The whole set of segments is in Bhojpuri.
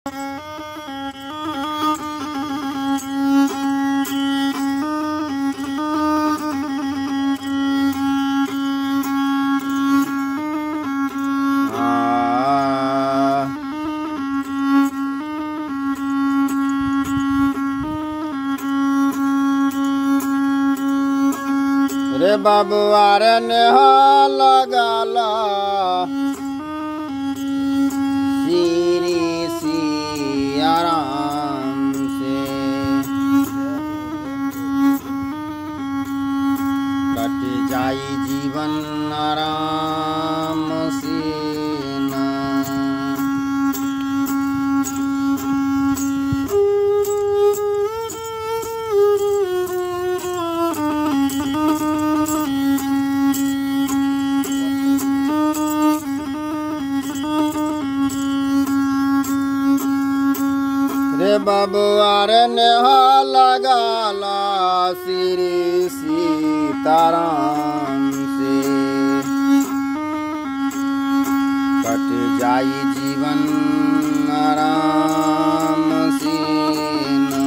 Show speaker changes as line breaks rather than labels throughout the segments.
रे बाबुआ रे नेहा लगाला श्री सिया राम से कट जाई जीवन आराम से ना। रे बाबुआ रे नेहा लगाला श्री सीताराम से कट जाई जीवन आराम से ना।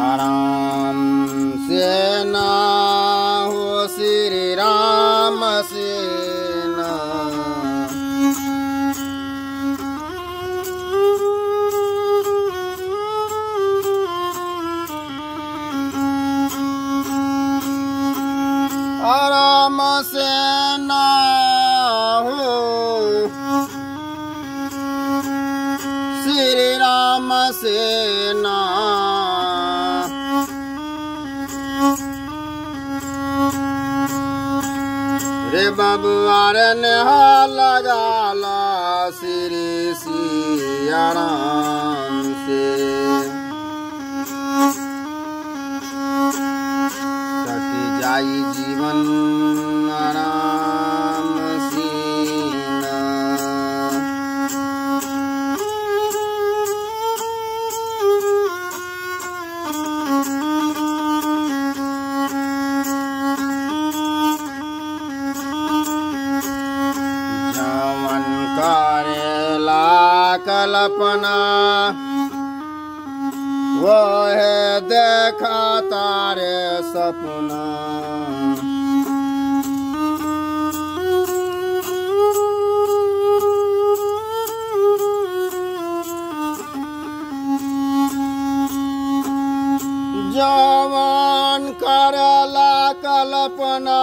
आराम से ना हो श्री राम से ना। आराम से ना हो श्री राम से ना। रे बाबुआ रे नेहा लगाला श्री सिया राम से कट जाई जीवन आराम से ना। करेला कल्पना वो है देखा तारे सपना। जवान करेला कल्पना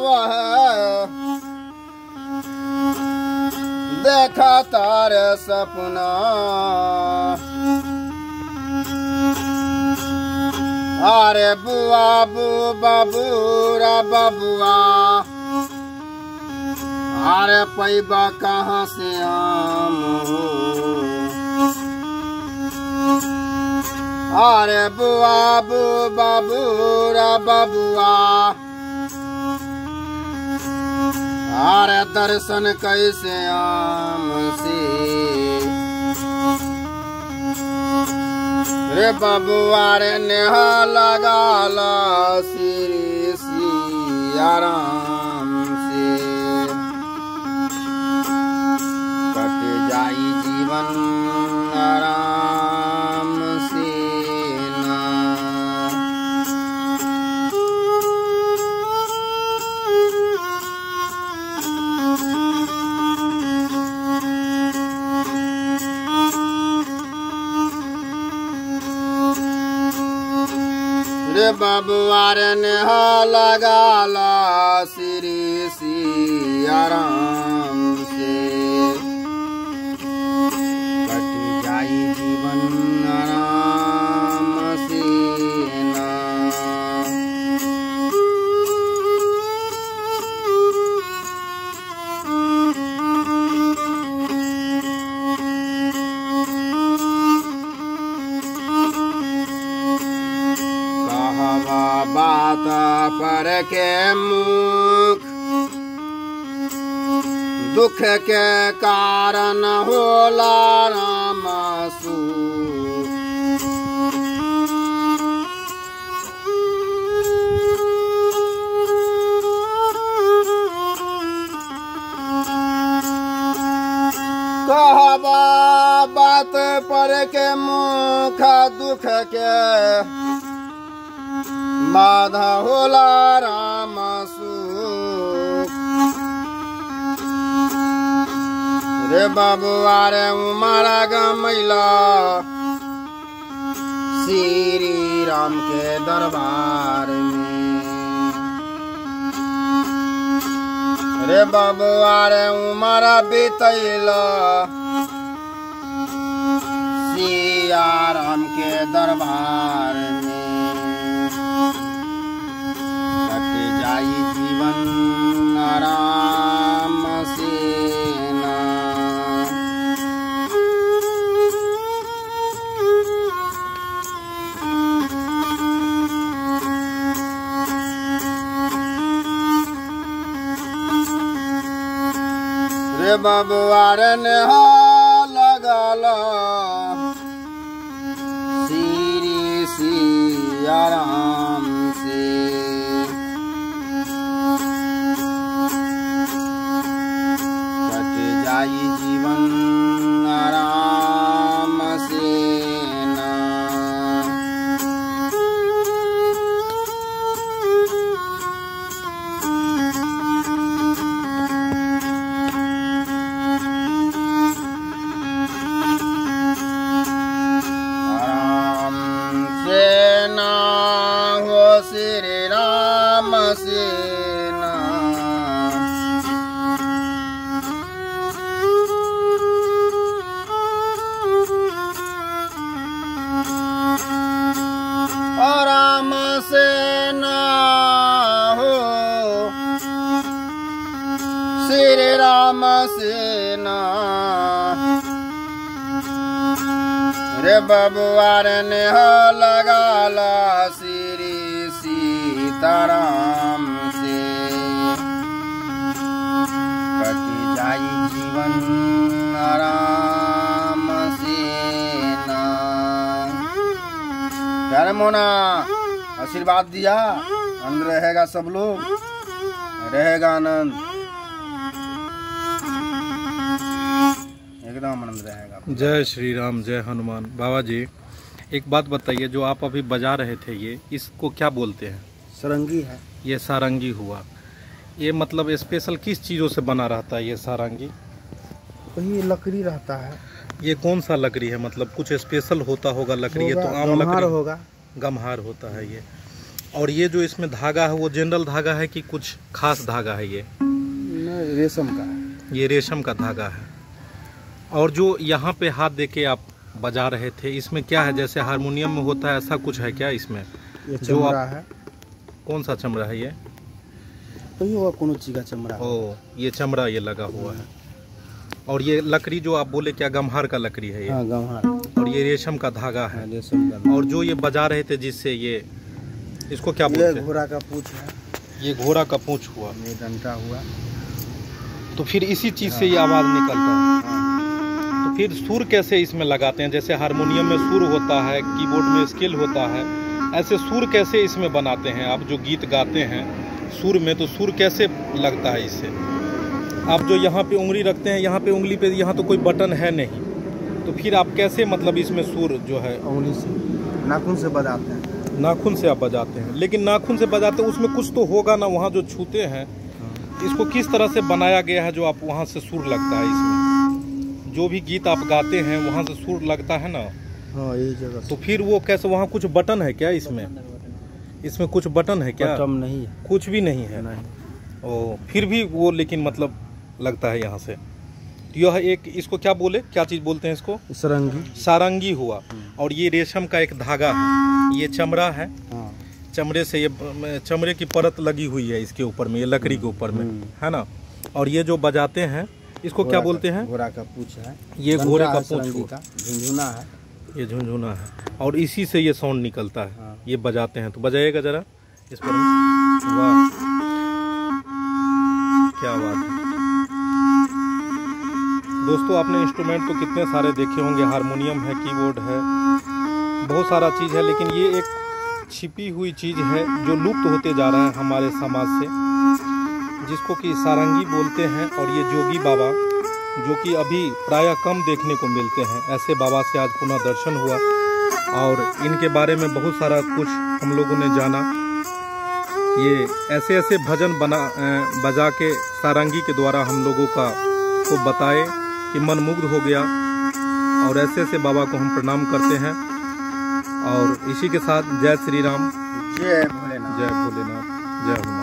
वह देखा तारे सपना। अरे बुआ बू बाबूरा बबुआ अरे पैबा कहाँ से आम हो। अरे बुआ बू बाबूरा बबुआ अरे दर्शन कैसे आम से। रे बाबुआ रे नेहा लगाला श्री सिया राम से कट जाई जीवन आराम से ना। रे बाबुआ रे नेहा लगाला श्री सिया राम से कट जाई जीवन आराम से ना। बात पर के मुख दुख के कारण होला राम सुख। कहबा बात पर के मुख दुख के माधा होला राम सुख। रे बबुआ रे उमरा गमैला श्री राम के दरबार में। रे बबुआ रे उमरा बितैला सिया राम के दरबार में। कट जाई जीवन आराम से ना। रे बबुआ रे नेहा लगला श्री सिया राम से। कट जाई जीवन आराम से ना। श्री राम सेना। राम सेना हो श्री राम सेना। रे बबुआ रे नेहा लगाला श्री सीताराम से। कटी जाई जीवन आराम से ना। प्यारे मोना आशीर्वाद दिया, आनंद रहेगा, सब लोग रहेगा आनंद, एकदम आनंद रहेगा।
जय श्री राम, जय हनुमान। बाबा जी एक बात बताइए, जो आप अभी बजा रहे थे ये, इसको क्या बोलते हैं?
सारंगी है।
ये सारंगी हुआ। ये मतलब स्पेशल किस चीज़ों से बना रहता है ये सारंगी?
वही लकड़ी रहता है।
ये कौन सा लकड़ी है? मतलब कुछ स्पेशल होता होगा लकड़ी? ये तो आम लकड़ी
होगा,
गम्हार होता है ये। और ये जो इसमें धागा है वो जनरल धागा है कि कुछ खास धागा है? ये
रेशम का है।
ये रेशम का धागा है। और जो यहाँ पे हाथ देके आप बजा रहे थे, इसमें क्या है? जैसे हारमोनियम में होता है ऐसा कुछ है क्या इसमें?
ये चमड़ा है।
कौन सा चमड़ा है ये?
वही होगा, कौन चीज का चमड़ा।
ओ, ये चमड़ा ये लगा हुआ है। और ये लकड़ी जो आप बोले क्या गम्हार का लकड़ी है ये?
हाँ, गम्हार।
और ये रेशम का धागा है।
रेशम का।
और जो ये बजा रहे थे जिससे ये, इसको क्या बोलते हैं?
घोड़ा का पूंछ है।
ये घोड़ा का पूंछ हुआ,
ये डंटा हुआ।
तो फिर इसी चीज से ये आवाज निकलता है। तो फिर सुर कैसे इसमें लगाते हैं? जैसे हारमोनियम में सुर होता है, कीबोर्ड में स्केल होता है, ऐसे सुर कैसे इसमें बनाते हैं? आप जो गीत गाते हैं सुर में, तो सुर कैसे लगता है इससे? आप जो यहाँ पे उंगली रखते हैं, यहाँ पे उंगली पे यहाँ तो कोई बटन है नहीं, तो फिर आप कैसे मतलब इसमें सुर जो है?
उंगली से, नाखून से बजाते हैं।
नाखून से आप बजाते हैं, लेकिन नाखून से बजाते हैं उसमें कुछ तो होगा ना, वहाँ जो छूते हैं। इसको किस तरह से बनाया गया है जो आप वहाँ से सुर लगता है इसमें? जो भी गीत आप गाते हैं वहाँ से सुर लगता है ना?
हाँ, यही जगह।
तो फिर वो कैसे? वहाँ कुछ बटन है क्या इसमें? इसमें कुछ बटन है क्या?
बटन नहीं है,
कुछ भी नहीं है।
नहीं।
ओ, फिर भी वो लेकिन मतलब लगता है यहाँ से। तो यह एक, इसको क्या बोले, क्या चीज़ बोलते हैं इसको?
सारंगी।
सारंगी हुआ। और ये रेशम का एक धागा है, ये चमड़ा है।
हाँ।
चमड़े से, ये चमड़े की परत लगी हुई है इसके ऊपर में, ये लकड़ी के ऊपर में, है ना? और ये जो बजाते हैं इसको क्या बोलते हैं?
घोड़ा का पूंछ है।
ये घोड़े का पूंछ,
झुनझुना है।
ये झुनझुना है। और इसी से ये साउंड निकलता है।
हाँ।
ये बजाते हैं, तो बजाइएगा जरा इस पर। वाह, क्या बात है। दोस्तों आपने इंस्ट्रूमेंट तो कितने सारे देखे होंगे, हारमोनियम है, कीबोर्ड है, बहुत सारा चीज़ है, लेकिन ये एक छिपी हुई चीज़ है जो लुप्त होते जा रहा है हमारे समाज से, जिसको कि सारंगी बोलते हैं। और ये जोगी बाबा जो कि अभी प्रायः कम देखने को मिलते हैं, ऐसे बाबा से आज पुनः दर्शन हुआ और इनके बारे में बहुत सारा कुछ हम लोगों ने जाना। ये ऐसे ऐसे भजन बजा के सारंगी के द्वारा हम लोगों को बताए कि मन मुग्ध हो गया, और ऐसे ऐसे बाबा को हम प्रणाम करते हैं। और इसी के साथ जय श्री राम,
जय भोलेनाथ,
जय भोलेनाथ, जय हनुमान।